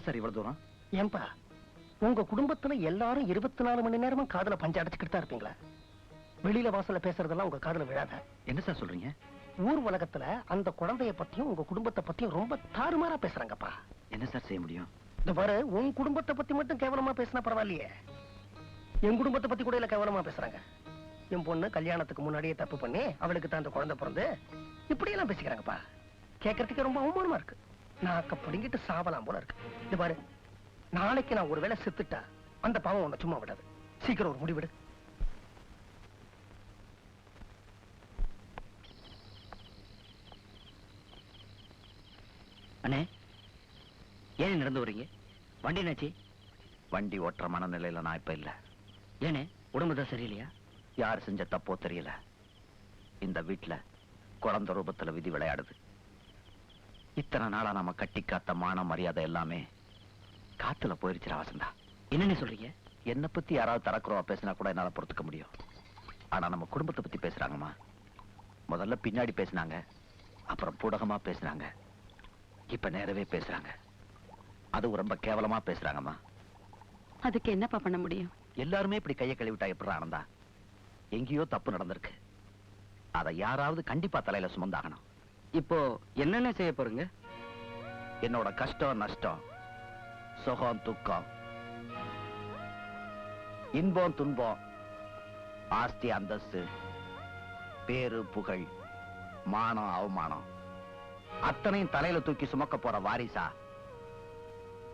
Sir இவ்வளவு தூரம்? ஏன்பா உங்க குடும்பத்துல எல்லாரும் 24 மணி நேரமும் காதுல பஞ்சு அடைச்சுக்கிட்டு தான் இருப்பீங்களா? வெளியில வாசல்ல பேசுறதெல்லாம் உங்க காதுல விழாத. என்ன சார் சொல்றீங்க? ஊர் உலகத்துல அந்த குழந்தைய பத்தியும் உங்க குடும்பத்தை பத்தியும் ரொம்ப தாறுமாறா பேசுறாங்கப்பா. என்ன சார் செய்ய முடியும்? இந்த பாரு, உன் குடும்பத்தை பத்தி மட்டும் கேவலமா பேசினா பரவாயில்லையே, என் குடும்பத்தை பத்தி கூட இல்ல கேவலமா பேசுறாங்க. என் பொண்ணு கல்யாணத்துக்கு முன்னாடியே தப்பு பண்ணி அவளுக்கு தான் அந்த குழந்தை பிறந்து இப்படி எல்லாம் பேசிக்கிறாங்கப்பா. கேட்கறதுக்கு ரொம்ப அவமானமா இருக்கு. நாக்க பிடிங்கிட்டு சாவலாம் போல இருக்கு. இது பாரு, நாளைக்கு நான் ஒருவேளை செத்துட்டா அந்த பாவம் உன்னை சும்மா விடாது. சீக்கிரம் ஒரு முடிவிடு. அண்ணே, ஏன் நடந்து வரீங்க? வண்டி என்னாச்சு? வண்டி ஓட்டுற மனநிலையில நான் இப்ப இல்ல. ஏனே, உடம்புதான் சரியில்லையா? யார் செஞ்ச தப்போ தெரியல, இந்த வீட்டுல குழந்தை ரூபத்துல விதி விளையாடுது. இத்தனை நாளா நம்ம கட்டி காத்த மான மரியாதை எல்லாமே காத்துல போயிருச்சு வசந்தா. என்னன்னு சொல்றீங்க? என்ன பத்தி யாராவது தரக்குறவா பேசினா கூட என்னால பொறுத்துக்க முடியும். ஆனா நம்ம குடும்பத்தை பத்தி பேசுறாங்கம்மா. முதல்ல பின்னாடி பேசினாங்க, அப்புறம் பூடகமா பேசினாங்க, இப்ப நேரவே பேசுறாங்க. அது ரொம்ப கேவலமா பேசுறாங்கம்மா. அதுக்கு என்னப்பா பண்ண முடியும்? எல்லாருமே இப்படி கையை கழுவிட்டா எப்படி ஆனந்தா? எங்கேயோ தப்பு நடந்திருக்கு, அதை யாராவது கண்டிப்பா தலையில சுமந்தாகணும். இப்போ என்னென்ன செய்ய போறீங்க? என்னோட கஷ்டம் நஷ்டம், சுகம் துக்கம், இன்பம் துன்பம், ஆஸ்தி அந்தஸ்து, பேரு புகழ், மானம் அவமானம், அத்தனையும் தலையில தூக்கி சுமக்க போற வாரிசா,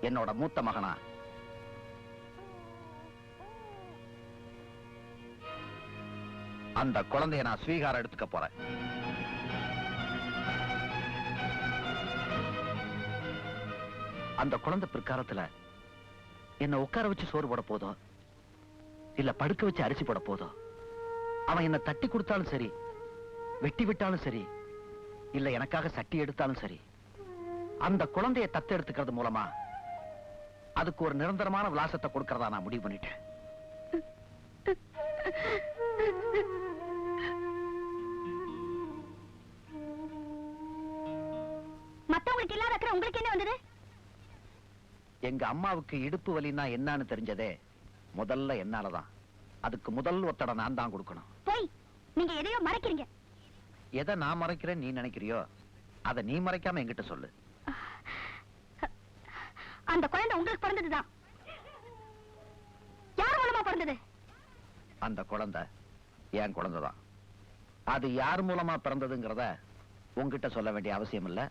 என்னோட மூத்த மகனா, அந்த குழந்தைய நான் ஸ்வீகாரம் எடுத்துக்க போறேன். அந்த குழந்தை பிற்காலத்துல என்ன உட்கார வச்சு சோறு போட போதோ, இல்ல படுக்க வச்சு அரிசி போட போதோ, அவன் என்ன தட்டி கொடுத்தாலும் சரி, வெட்டி விட்டாலும் சரி, இல்ல எனக்காக சட்டி எடுத்தாலும் சரி, அந்த குழந்தைய தத்து எடுத்துக்கிறது மூலமா அதுக்கு ஒரு நிரந்தரமான விலாசத்தை கொடுக்கறதா நான் முடிவு பண்ணிட்டேன். மத்தவங்களுக்கு இல்லாத அக்கறை உங்களுக்கு என்ன வந்தது? எங்க அம்மாவுக்கு இடுப்பு வலின்னா என்னன்னு தெரிஞ்சதே முதல்ல என்னாலதான். அதுக்கு முதல் ஒத்தட நான் தான் கொடுக்கணும். போய் நீங்க எதையோ மறைக்கிறீங்க. எதை நான் மறைக்கிறேன் நீ நினைக்கிறியோ அதை நீ மறைக்காம என்கிட்ட சொல்லு. அந்த குழந்தை உங்களுக்கு பிறந்ததுதான். யார் மூலமா பிறந்தது? அந்த குழந்தை என் குழந்தைதான். அது யார் மூலமா பிறந்ததுங்கிறத உன்கிட்ட சொல்ல வேண்டிய அவசியம் இல்ல.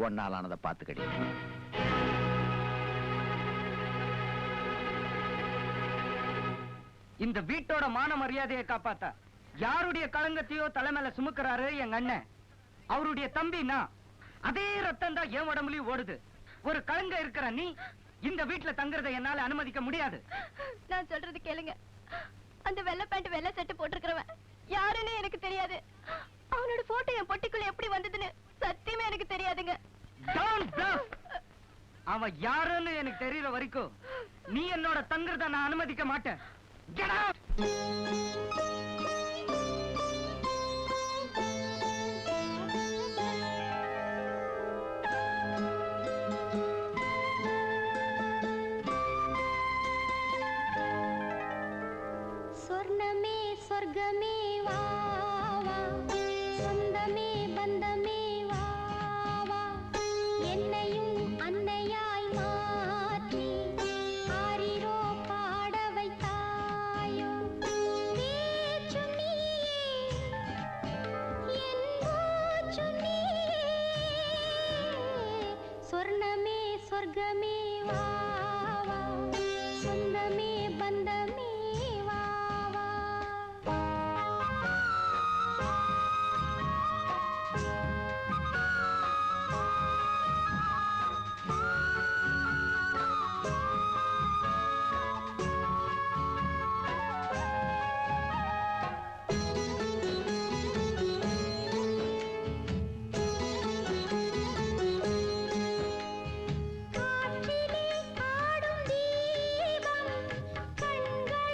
ஒன்னாலானதை பார்த்துக்கடி. இந்த வீட்டோட மான மரியாதையை காப்பாத்த யாருடைய களங்கத்தையோ தலைமையில சுமக்கிறாரு எங்க அண்ணன். அவருடைய தம்பினா அதே ரத்தம் தான் என் உடம்புலயும் ஓடுது. ஒரு களங்க இருக்கிற நீ இந்த வீட்டுல தங்குறதை என்னால அனுமதிக்க முடியாது. நான் சொல்றது கேளுங்க. அந்த வெள்ளை பேண்ட் வெள்ளை சட்டை போட்டிருக்கிறவன் யாருன்னு எனக்கு தெரியாது. அவனோட போட்டோ என் பொட்டிக்குள்ள எப்படி வந்ததுன்னு சத்தியமே எனக்கு தெரியாதுங்க. அவன் யாருன்னு எனக்கு தெரியற வரைக்கும் நீ என்னோட தங்குறத நான் அனுமதிக்க மாட்டேன். Get out! சொர்ணமே சொர்க்கமே வா வா, சொந்தமே பந்தமே வா வா, என்னையும் அன்னையாய் மாற்றி ஆரிரோ பாட வைத்தாயோ, பேச்சும் நீயே என் மூச்சும் நீயே, சொர்ணமே சொர்க்கமே வா வா, சொந்தமே பந்தமே வா வா. காற்றிலே ஆடும் தீபம், கண்கள்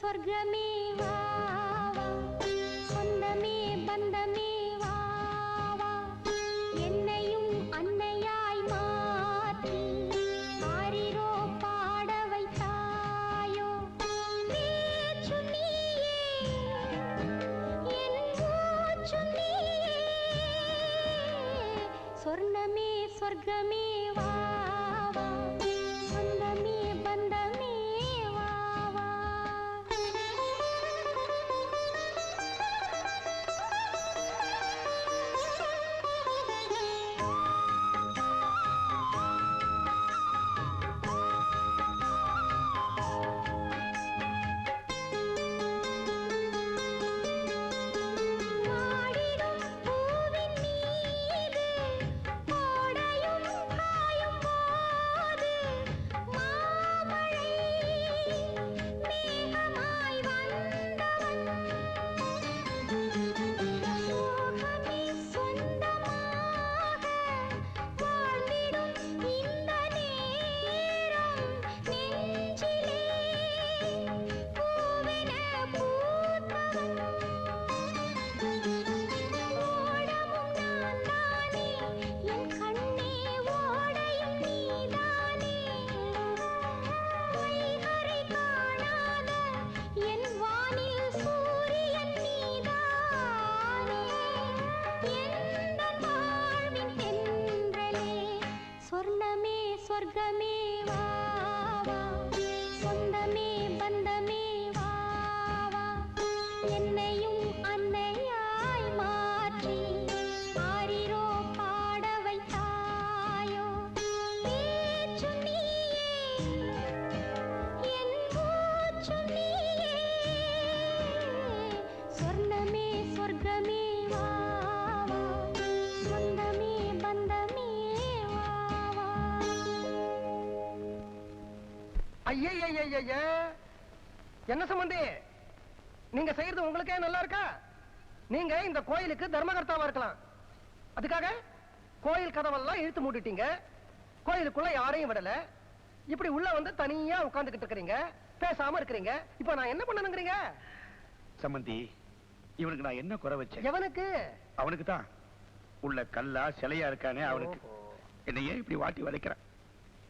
சொர்க்கமே வா வா சொந்தமே பந்தமே வா வா என்னையும் அன்னையாய் மாற்றி ஆரிரோ பாட வைத்தாயோ பேச்சு நீயே என் மூச்சு நீயே சொர்ணமே சொர்க்கமே வா வா சொந்தமே பந்தமே வா வா வாடிடும் பூவின் மீது கோடையும் காயும் போது மாமழை மேகமாய் வந்தவன் சோகமே சொந்தமாக வாழ்ந்திடும் இந்த நேரம் நெஞ்சிலே பூவென பூத்தவன் ஓடமும் நான் தானே என் கண்ணே ஓடையும் நீதானே வைகரை காணாத என் வானில் சூரியன் நீதானே எந்தன் வாழ்வின் தென்றலே சொர்ணமே சொர்க்கமே வா வா சொந்தமே பந்தமே வா வா என்னையும் அன்னையாய் மாற்றி ஆரிரோ பாட வைத்தாயோ பேச்சு நீயே என் மூச்சு நீயே சொர்ணமே சொர்க்கமே வா வா சொந்தமே பந்தமே வா வா ஐய என்ன சம்பந்தி நீங்க செய்யறது உங்களுக்கே நல்லா இருக்கா? நீங்க இந்த கோயிலுக்கு தர்மகர்த்தாவா இருக்கலாம். அதுக்காக கோயில் கதவெல்லாம் இழுத்து மூடிட்டீங்க. கோயிலுக்குள்ள யாரையும் விடல. இப்படி உள்ள வந்து தனியா உட்கார்ந்துகிட்டு இருக்கீங்க, பேசாம இருக்கிறீங்க. இப்ப நான் என்ன பண்ணணுங்கிறீங்க? சம்பந்தி, இவனுக்கு நான் என்ன குறை வச்சேன்? எவனுக்கு? அவனுக்கு தான். உள்ள கல்லா சிலையா இருக்கானே அவனுக்கு. என்ன ஏன் இப்படி வாட்டி வதைக்கிறான்?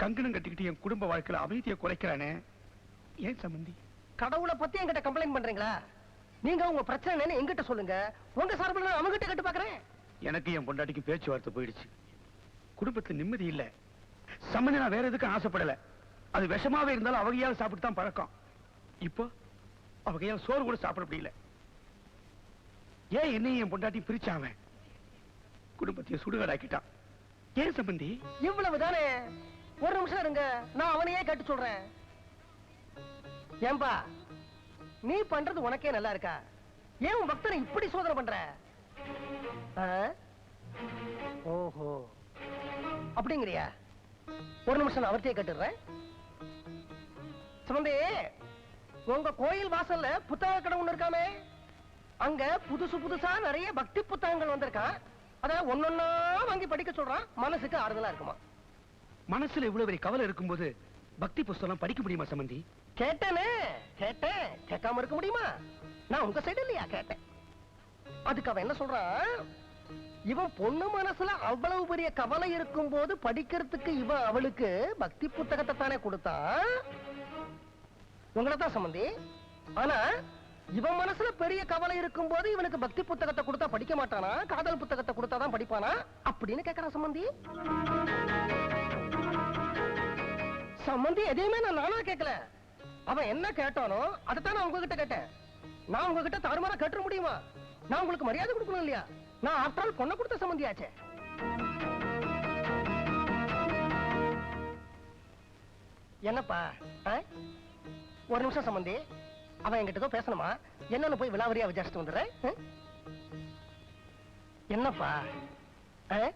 கங்கணம் கட்டிக்கிட்டு என் குடும்ப வாழ்க்கையில அமைதியை குறைக்கிறானே ஏன் சம்பந்தி? கடவுளை பத்தி என்கிட்ட கம்ப்ளைண்ட் பண்றீங்களா? நீங்க உங்க பிரச்சனை என்கிட்ட சொல்லுங்க. உங்க சார்பில் நான் அவங்கிட்ட கேட்டு பாக்குறேன். எனக்கு என் பொண்டாட்டிக்கு பேச்சுவார்த்தை போயிடுச்சு. குடும்பத்துல நிம்மதி இல்ல. சம்பந்தி, நான் வேற எதுக்கும் ஆசைப்படல. அது விஷமாவே இருந்தாலும் அவகையால் சாப்பிட்டு தான் பழக்கம். இப்போ அவகையால் சோறு கூட சாப்பிட முடியல. ஏன் என்னையும் என் பொண்டாட்டி பிரிச்சான்? குடும்பத்தையும் சுடுகாடாக்கிட்டான். ஏன் சம்பந்தி? இவ்வளவுதானே? ஒரு நிமிஷம் இருங்க, நான் அவனையே கேட்டு சொல்றேன். ஏன்பா, நீ பண்றது உனக்கே நல்லா இருக்கா? ஏன் உன் பக்தனை இப்படி சோதனை பண்ற? ஆ? ஓஹோ, அப்படிங்கிறியா? ஒரு நிமிஷம் நான் அவர்த்தையே கேட்டுடுறேன். சம்பந்தி, உங்க கோயில் வாசல்ல புத்தக கடை ஒண்ணு இருக்காமே, அங்க புதுசு புதுசா நிறைய பக்தி புத்தகங்கள் வந்திருக்கான். அத ஒன்னொன்னா வாங்கி படிக்க சொல்றான். மனசுக்கு ஆறுதலா இருக்குமா? மனசுல இவ்வளவு பெரிய கவலை இருக்கும்போது பக்தி புஸ்தகம் படிக்க முடியுமா சம்பந்தி? கேட்டேனே, கேட்டேன். கேட்காம இருக்க முடியுமா? நான் உங்க சைடு இல்லையா கேட்டேன். அதுக்கு அவன் என்ன சொல்றான்? இவன் பொண்ணு மனசுல அவ்வளவு பெரிய கவலை இருக்கும் போது படிக்கிறதுக்கு இவன் அவளுக்கு பக்தி புத்தகத்தை தானே கொடுத்தான். உங்களை தான் சம்பந்தி. ஆனா இவன் மனசுல பெரிய கவலை இருக்கும் போது இவனுக்கு பக்தி புத்தகத்தை கொடுத்தா படிக்க மாட்டானா, காதல் புத்தகத்தை கொடுத்தாதான் படிப்பானா அப்படின்னு கேட்கறான் சம்பந்தி. சம்பந்தி, எதையுமே நான் நானா கேட்கல. அவன் என்ன கேட்டானோ அதைத்தான் நான் உங்ககிட்ட கேட்டேன். நான் உங்ககிட்ட தாறுமாறா கேட்டுற முடியுமா? நான் உங்களுக்கு மரியாதை கொடுக்கணும் இல்லையா? நான் ஆஃப்டர் ஆல் பொண்ணை கொடுத்த சம்பந்தியாச்சே. என்னப்பா? ஒரு நிமிஷம் சம்பந்தி, அவன் என்கிட்ட ஏதோ பேசணுமா? என்னன்னு போய் விலாவரியா விசாரிச்சுட்டு வந்துடுறேன். என்னப்பா?